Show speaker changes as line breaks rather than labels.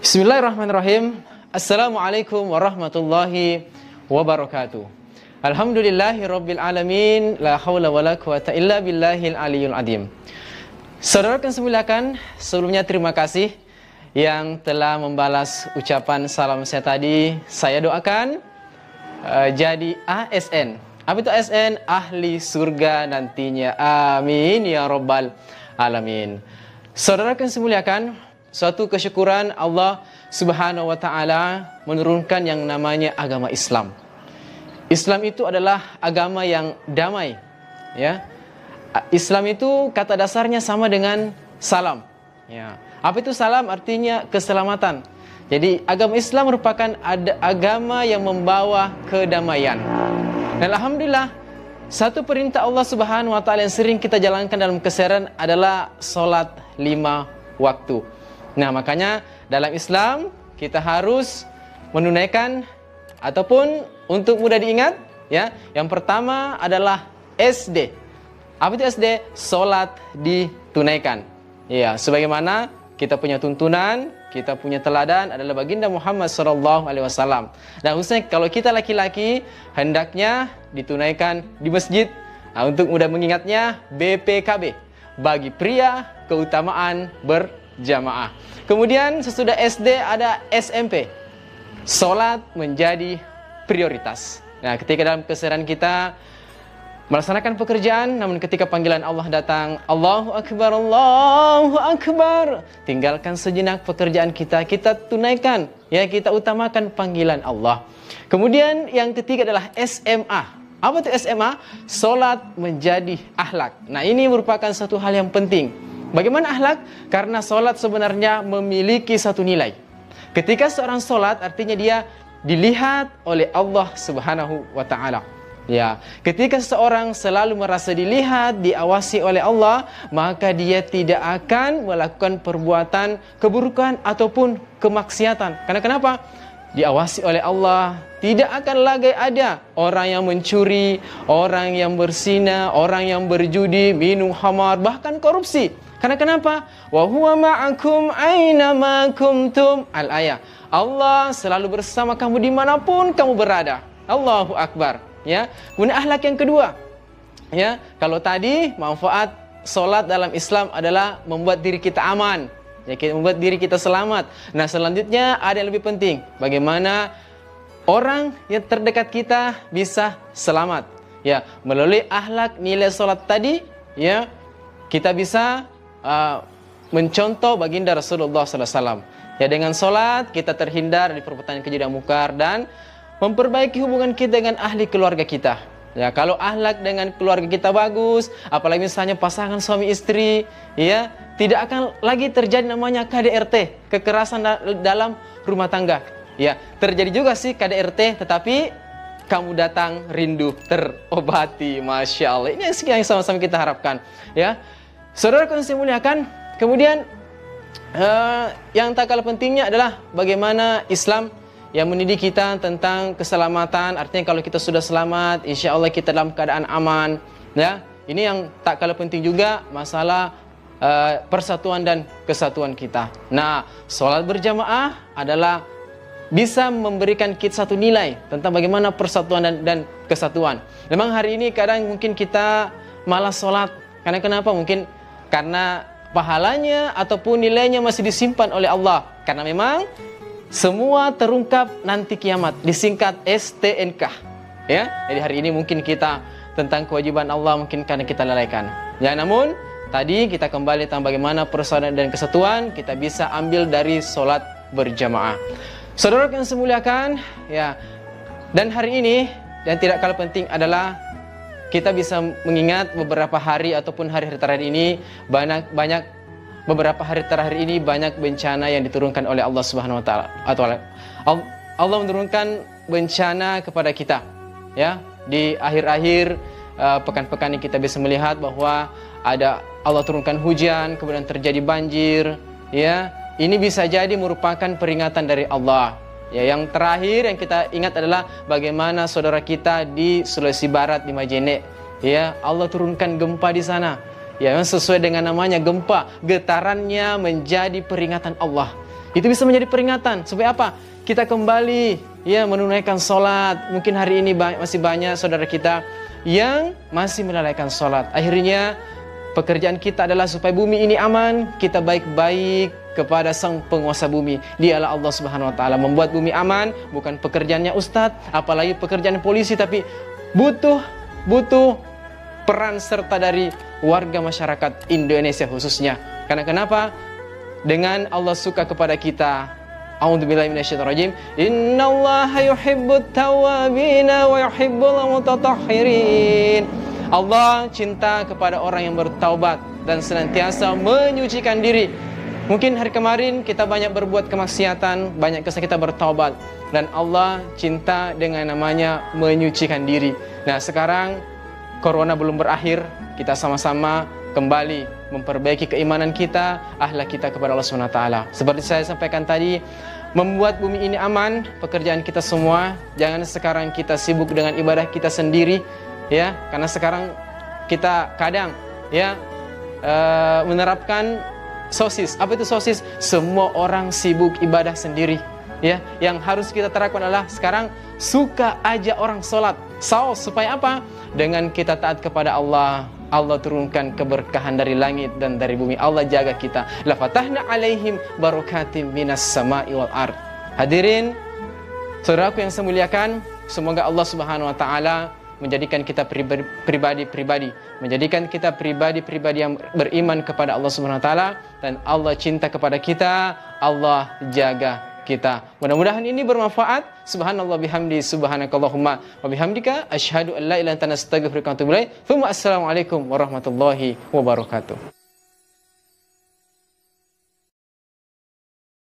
Bismillahirrahmanirrahim. Assalamualaikum warahmatullahi wabarakatuh. Alhamdulillahirabbil alamin, la haula wala quwata illa billahil aliyul azim. Saudara yang semuliakan, sebelumnya terima kasih yang telah membalas ucapan salam saya tadi. Saya doakan jadi ASN. Apa itu ASN? Ahli surga nantinya. Amin ya rabbal alamin. Saudara yang semuliakan, suatu kesyukuran Allah Subhanahu wa taala menurunkan yang namanya agama Islam. Islam itu adalah agama yang damai, ya. Islam itu kata dasarnya sama dengan salam, ya. Apa itu salam? Artinya keselamatan. Jadi agama Islam merupakan agama yang membawa kedamaian. Dan alhamdulillah, satu perintah Allah Subhanahu wa taala yang sering kita jalankan dalam keseharian adalah salat 5 waktu. Nah, makanya dalam Islam kita harus menunaikan ataupun untuk mudah diingat, ya. Yang pertama adalah SD. Apa itu SD? Salat ditunaikan. Ya, sebagaimana kita punya tuntunan, kita punya teladan adalah baginda Muhammad SAW. Dan khususnya kalau kita laki-laki hendaknya ditunaikan di masjid. Nah, untuk mudah mengingatnya BPKB. Bagi pria keutamaan berjamaah. Kemudian sesudah SD ada SMP. Salat menjadi prioritas. Nah, ketika dalam keseharian kita melaksanakan pekerjaan, namun ketika panggilan Allah datang, Allahu Akbar, Allahu Akbar, tinggalkan sejenak pekerjaan kita, kita tunaikan, ya, kita utamakan panggilan Allah. Kemudian yang ketiga adalah SMA. Apa itu SMA? Salat menjadi akhlak. Nah, ini merupakan satu hal yang penting. Bagaimana akhlak? Karena salat sebenarnya memiliki satu nilai. Ketika seorang salat, artinya dia dilihat oleh Allah Subhanahu wa taala. Ya, ketika seseorang selalu merasa dilihat, diawasi oleh Allah, maka dia tidak akan melakukan perbuatan keburukan ataupun kemaksiatan. Karena kenapa? Diawasi oleh Allah, tidak akan lagi ada orang yang mencuri, orang yang berzina, orang yang berjudi, minum khamar, bahkan korupsi. Karena kenapa? Wa huwa ma'akum aina ma kuntum. Al-ayah. Allah selalu bersama kamu dimanapun kamu berada. Allahu Akbar. Ya. Kemudian akhlak yang kedua. Ya, kalau tadi manfaat salat dalam Islam adalah membuat diri kita aman. Ya, membuat diri kita selamat. Nah, selanjutnya ada yang lebih penting. Bagaimana orang yang terdekat kita bisa selamat. Ya, melalui akhlak nilai salat tadi, ya, kita bisa mencontoh baginda Rasulullah SAW. Ya, dengan salat kita terhindar dari perbuatan keji dan mungkar dan memperbaiki hubungan kita dengan ahli keluarga kita. Ya, kalau akhlak dengan keluarga kita bagus, apalagi misalnya pasangan suami istri, ya, tidak akan lagi terjadi namanya KDRT, kekerasan dalam rumah tangga. Ya, terjadi juga sih KDRT, tetapi kamu datang rindu terobati. Masya Allah. Ini yang sama-sama kita harapkan. Ya, saudara yang saya muliakan. Kemudian yang tak kalah pentingnya adalah bagaimana Islam yang mendidik kita tentang keselamatan. Artinya kalau kita sudah selamat, insya Allah kita dalam keadaan aman. Ya, ini yang tak kalah penting juga masalah persatuan dan kesatuan kita. Nah, sholat berjamaah adalah bisa memberikan kita satu nilai tentang bagaimana persatuan dan kesatuan. Memang hari ini kadang mungkin kita malas sholat. Karena kenapa? Mungkin karena pahalanya ataupun nilainya masih disimpan oleh Allah. Karena memang semua terungkap nanti kiamat, disingkat STNK. Ya, jadi hari ini mungkin kita tentang kewajiban Allah mungkin karena kita lalaikan. Ya, namun tadi kita kembali tentang bagaimana persaudaraan dan kesatuan kita bisa ambil dari sholat berjamaah. Saudara yang saya muliakan, ya, dan hari ini yang tidak kalah penting adalah kita bisa mengingat beberapa hari ataupun hari-hari terakhir ini beberapa hari terakhir ini banyak bencana yang diturunkan oleh Allah Subhanahu wa taala. Allah menurunkan bencana kepada kita. Ya, di akhir-akhir pekan-pekan ini kita bisa melihat bahwa ada Allah turunkan hujan, kemudian terjadi banjir, ya. Ini bisa jadi merupakan peringatan dari Allah. Ya, yang terakhir yang kita ingat adalah bagaimana saudara kita di Sulawesi Barat di Majene, ya, Allah turunkan gempa di sana. Ya, sesuai dengan namanya gempa, getarannya menjadi peringatan Allah. Itu bisa menjadi peringatan supaya apa? Kita kembali ya menunaikan sholat. Mungkin hari ini masih banyak saudara kita yang masih melalaikan sholat. Akhirnya pekerjaan kita adalah supaya bumi ini aman. Kita baik-baik kepada sang penguasa bumi. Dialah Allah Subhanahu wa taala. Membuat bumi aman bukan pekerjaannya ustadz, apalagi pekerjaan polisi, tapi butuh peran serta dari warga masyarakat Indonesia khususnya. Karena kenapa? Dengan Allah suka kepada kita. A'udzubillahi minasyaitonirrajim. Innallaha yuhibbut tawwabina wa yuhibbul mutatahhirin. Allah cinta kepada orang yang bertaubat dan senantiasa menyucikan diri. Mungkin hari kemarin kita banyak berbuat kemaksiatan, banyak kesalahan, kita bertaubat, dan Allah cinta dengan namanya menyucikan diri. Nah, sekarang corona belum berakhir, kita sama-sama kembali memperbaiki keimanan kita, akhlak kita kepada Allah SWT. Seperti saya sampaikan tadi, membuat bumi ini aman, pekerjaan kita semua. Jangan sekarang kita sibuk dengan ibadah kita sendiri, ya, karena sekarang kita kadang ya menerapkan sosis. Apa itu sosis? Semua orang sibuk ibadah sendiri, ya. Yang harus kita terapkan adalah sekarang suka aja orang sholat. Supaya apa? Dengan kita taat kepada Allah, Allah turunkan keberkahan dari langit dan dari bumi. Allah jaga kita. La fatahna alaihim barakatim minas sama'i wal ard. Hadirin, saudaraku yang saya muliakan, semoga Allah Subhanahu wa taala menjadikan kita pribadi-pribadi, menjadikan kita pribadi-pribadi yang beriman kepada Allah Subhanahu wa taala, dan Allah cinta kepada kita, Allah jaga kita. Mudah-mudahan ini bermanfaat. Subhanallah bihamdi, subhanakallahumma wa bihamdika, asyhadu an la ilaha illa anta, astaghfiruka wa atubu ilaik. Assalamualaikum warahmatullahi wabarakatuh.